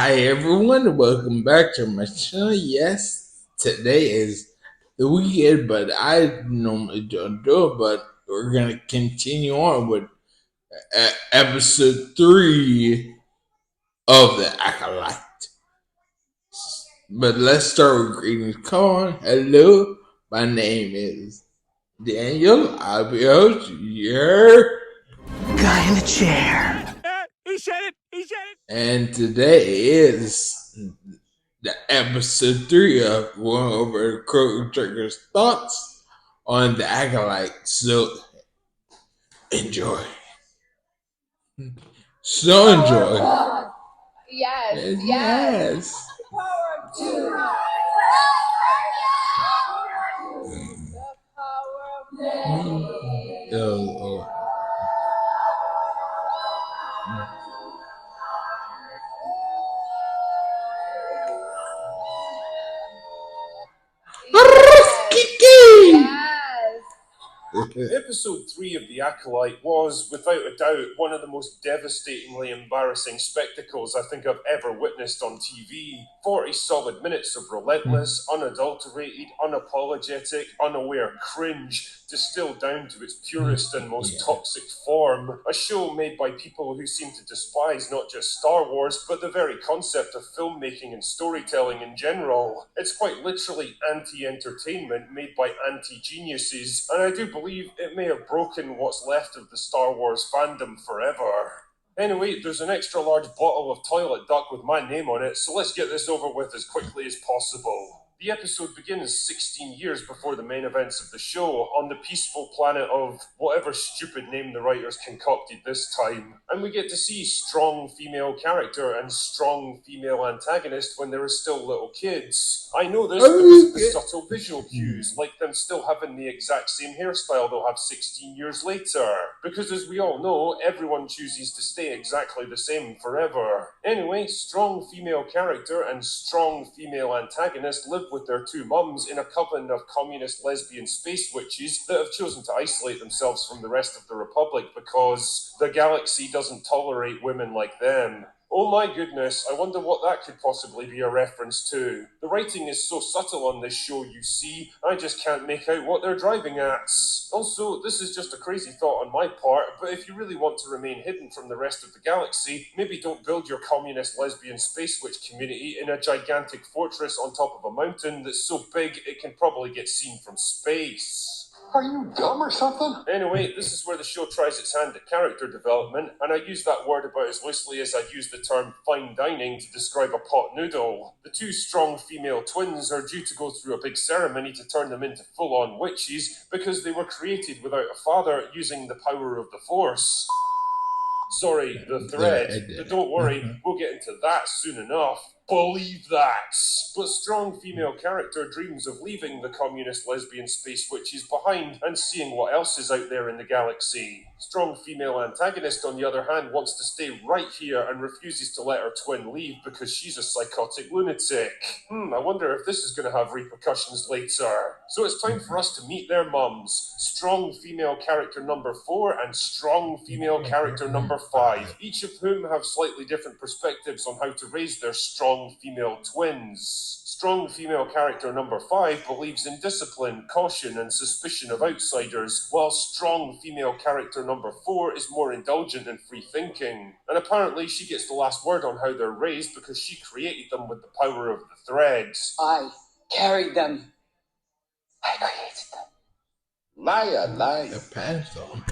Hi everyone, welcome back to my channel. Yes, today is the weekend, but I normally don't do it. But we're gonna continue on with episode 3 of the Acolyte. But let's start with greetings. Come on, hello. My name is Daniel. I'll be your host. Guy in the chair. He said it. He said it. And today is the episode 3 of going over Crow Trigger's thoughts on the Acolyte. So enjoy. So enjoy. Yes. Oh. Episode 3 of The Acolyte was, without a doubt, one of the most devastatingly embarrassing spectacles I think I've ever witnessed on TV. 40 solid minutes of relentless, unadulterated, unapologetic, unaware cringe, distilled down to its purest and most toxic form. A show made by people who seem to despise not just Star Wars, but the very concept of filmmaking and storytelling in general. It's quite literally anti-entertainment made by anti-geniuses, and I do believe it may have broken what's left of the Star Wars fandom forever. Anyway, there's an extra large bottle of toilet duck with my name on it, so let's get this over with as quickly as possible. The episode begins 16 years before the main events of the show, on the peaceful planet of whatever stupid name the writers concocted this time. And we get to see strong female character and strong female antagonist when they were still little kids. I know this because of the subtle visual cues, like them still having the exact same hairstyle they'll have 16 years later. Because as we all know, everyone chooses to stay exactly the same forever. Anyway, strong female character and strong female antagonist live with their two mums in a coven of communist lesbian space witches that have chosen to isolate themselves from the rest of the Republic because the galaxy doesn't tolerate women like them. Oh my goodness, I wonder what that could possibly be a reference to. The writing is so subtle on this show, you see, I just can't make out what they're driving at. Also, this is just a crazy thought on my part, but if you really want to remain hidden from the rest of the galaxy, maybe don't build your communist lesbian space witch community in a gigantic fortress on top of a mountain that's so big it can probably get seen from space. Are you dumb or something? Anyway, this is where the show tries its hand at character development, and I use that word about as loosely as I'd use the term fine dining to describe a pot noodle. The two strong female twins are due to go through a big ceremony to turn them into full-on witches because they were created without a father using the power of the Force. Sorry, the thread. But don't worry, we'll get into that soon enough. Believe that. But strong female character dreams of leaving the communist lesbian space witches behind and seeing what else is out there in the galaxy. Strong female antagonist, on the other hand, wants to stay right here and refuses to let her twin leave because she's a psychotic lunatic. I wonder if this is going to have repercussions later. So it's time for us to meet their mums. Strong female character number 4 and strong female character number 5, each of whom have slightly different perspectives on how to raise their strong female twins. Strong female character number 5 believes in discipline, caution, and suspicion of outsiders, while strong female character number 4 is more indulgent and free-thinking. And apparently she gets the last word on how they're raised because she created them with the power of the threads. I carried them. I created them. Liar. The pants on.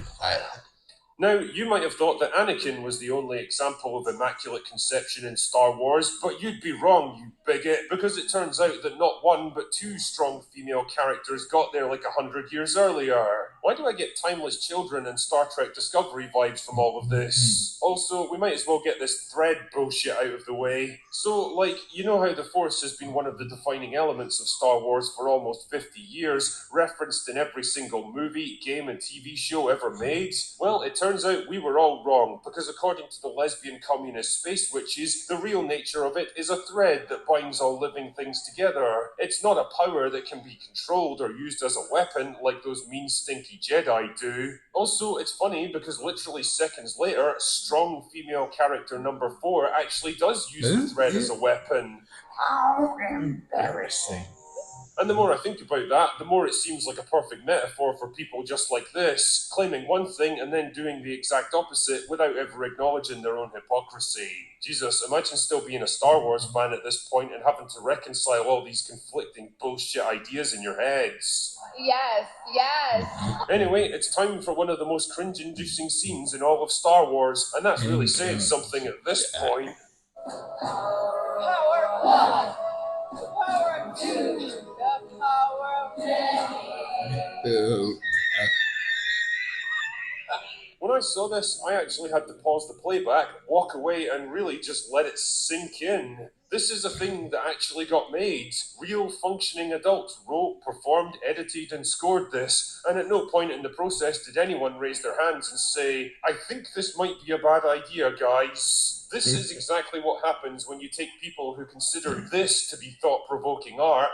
Now, you might have thought that Anakin was the only example of immaculate conception in Star Wars, but you'd be wrong, you bigot, because it turns out that not one but 2 strong female characters got there like 100 years earlier. Why do I get Timeless Children and Star Trek Discovery vibes from all of this? Also, we might as well get this thread bullshit out of the way. So, you know how the Force has been one of the defining elements of Star Wars for almost 50 years, referenced in every single movie, game, and TV show ever made? Well, it turns turns out we were all wrong, because according to the lesbian communist space witches, the real nature of it is a thread that binds all living things together. It's not a power that can be controlled or used as a weapon like those mean stinky Jedi do. Also, it's funny because literally seconds later, strong female character number 4 actually does use the thread as a weapon. How embarrassing. And the more I think about that, the more it seems like a perfect metaphor for people just like this, claiming one thing and then doing the exact opposite without ever acknowledging their own hypocrisy. Jesus, imagine still being a Star Wars fan at this point and having to reconcile all these conflicting bullshit ideas in your heads. Yes, yes. Anyway, it's time for one of the most cringe-inducing scenes in all of Star Wars, and that's really saying something at this point. Power one, the power of two, the power of many. When I saw this, I actually had to pause the playback, walk away, and really just let it sink in. This is a thing that actually got made. Real functioning adults wrote, performed, edited, and scored this, and at no point in the process did anyone raise their hands and say, I think this might be a bad idea, guys. This is exactly what happens when you take people who consider this to be thought-provoking art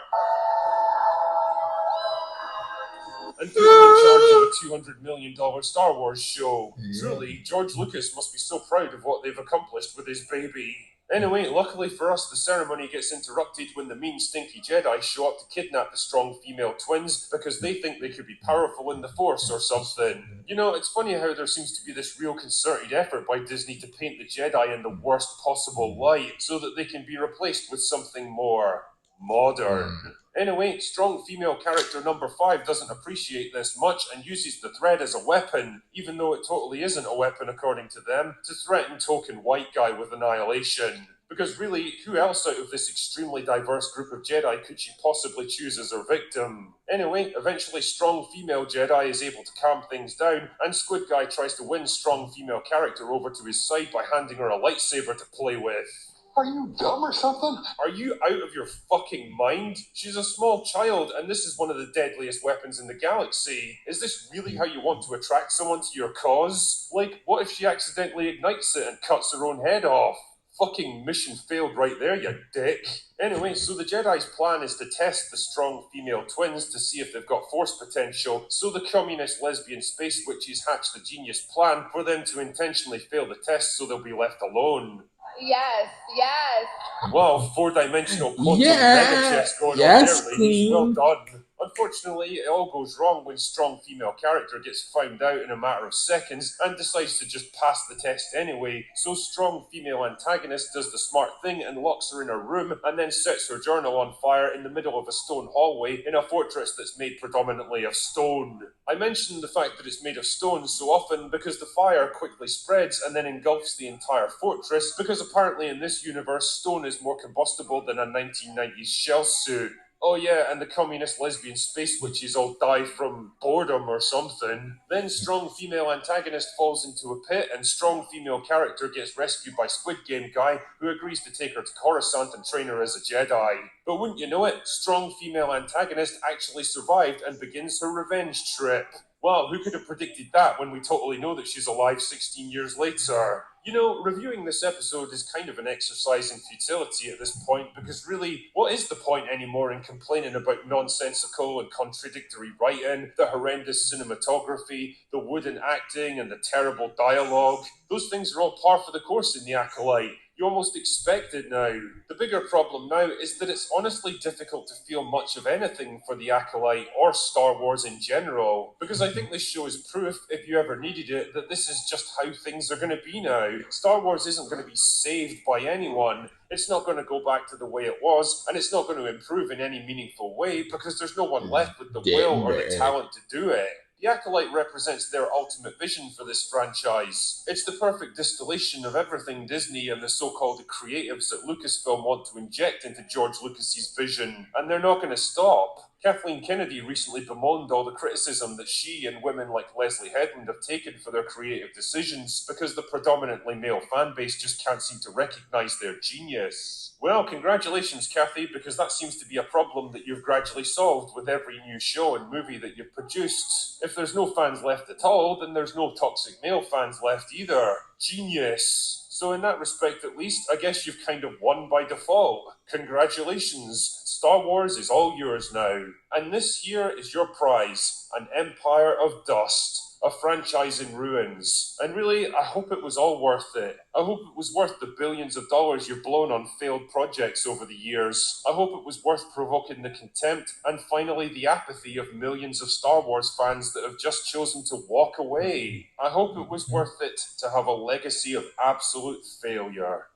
and put them in charge of a $200 million Star Wars show. Truly, George Lucas must be so proud of what they've accomplished with his baby. Anyway, luckily for us, the ceremony gets interrupted when the mean, stinky Jedi show up to kidnap the strong female twins because they think they could be powerful in the Force or something. You know, it's funny how there seems to be this real concerted effort by Disney to paint the Jedi in the worst possible light so that they can be replaced with something more modern. Anyway, strong female character number 5 doesn't appreciate this much and uses the thread as a weapon, even though it totally isn't a weapon according to them, to threaten token white guy with annihilation. Because really, who else out of this extremely diverse group of Jedi could she possibly choose as her victim? Anyway, eventually strong female Jedi is able to calm things down, and Squid Guy tries to win strong female character over to his side by handing her a lightsaber to play with. Are you dumb or something? Are you out of your fucking mind? She's a small child, and this is one of the deadliest weapons in the galaxy. Is this really how you want to attract someone to your cause? Like, what if she accidentally ignites it and cuts her own head off? Fucking mission failed right there, you dick. Anyway, so the Jedi's plan is to test the strong female twins to see if they've got force potential, so the communist lesbian space witches hatch the genius plan for them to intentionally fail the test so they'll be left alone. Yes, yes. Wow, 4-dimensional quantum Yeah. mega chess going Yes, on there, ladies. queen. Well done. Unfortunately, it all goes wrong when strong female character gets found out in a matter of seconds and decides to just pass the test anyway. So strong female antagonist does the smart thing and locks her in her room and then sets her journal on fire in the middle of a stone hallway in a fortress that's made predominantly of stone. I mention the fact that it's made of stone so often because the fire quickly spreads and then engulfs the entire fortress, because apparently in this universe stone is more combustible than a 1990s shell suit. Oh yeah, and the communist lesbian space witches all die from boredom or something. Then strong female antagonist falls into a pit and strong female character gets rescued by Squid Game guy who agrees to take her to Coruscant and train her as a Jedi. But wouldn't you know it, strong female antagonist actually survived and begins her revenge trip. Well, who could have predicted that when we totally know that she's alive 16 years later? You know, reviewing this episode is kind of an exercise in futility at this point, because really, what is the point anymore in complaining about nonsensical and contradictory writing, the horrendous cinematography, the wooden acting, and the terrible dialogue? Those things are all par for the course in The Acolyte. You almost expect it now. The bigger problem now is that it's honestly difficult to feel much of anything for The Acolyte or Star Wars in general, because I think this show is proof, if you ever needed it, that this is just how things are going to be now. Star Wars isn't going to be saved by anyone. It's not going to go back to the way it was, and it's not going to improve in any meaningful way because there's no one left with the will or the talent to do it. The Acolyte represents their ultimate vision for this franchise. It's the perfect distillation of everything Disney and the so-called creatives at Lucasfilm want to inject into George Lucas's vision, and they're not going to stop. Kathleen Kennedy recently bemoaned all the criticism that she and women like Leslie Headland have taken for their creative decisions because the predominantly male fan base just can't seem to recognise their genius. Well, congratulations, Kathy, because that seems to be a problem that you've gradually solved with every new show and movie that you've produced. If there's no fans left at all, then there's no toxic male fans left either. Genius. So in that respect, at least, I guess you've kind of won by default. Congratulations. Star Wars is all yours now. And this here is your prize, an empire of dust. A franchise in ruins. And really, I hope it was all worth it. I hope it was worth the billions of dollars you've blown on failed projects over the years. I hope it was worth provoking the contempt and finally the apathy of millions of Star Wars fans that have just chosen to walk away. I hope it was worth it to have a legacy of absolute failure.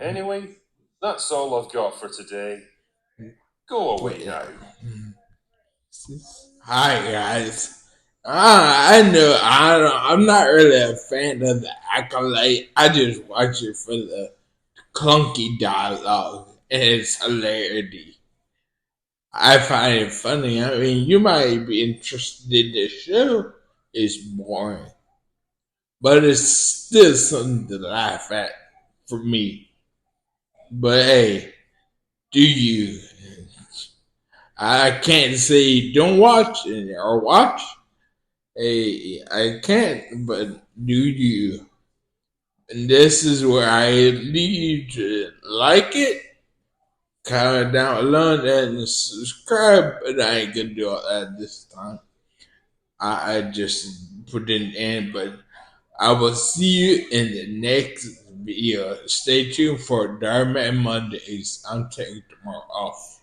Anyway, that's all I've got for today. Go away now. Hi guys. I know I'm not really a fan of the Acolyte. I just watch it for the clunky dialogue and its hilarity. I find it funny. I mean, you might be interested in the show. It's boring, but it's still something to laugh at for me. But hey, do you? I can't say don't watch it or watch. Hey, I can't, but do you? And this is where I need you to like it, comment down below, and subscribe. But I ain't gonna do all that this time. I just put it in, but I will see you in the next video. Stay tuned for Dhar Mann Mondays. I'm taking tomorrow off.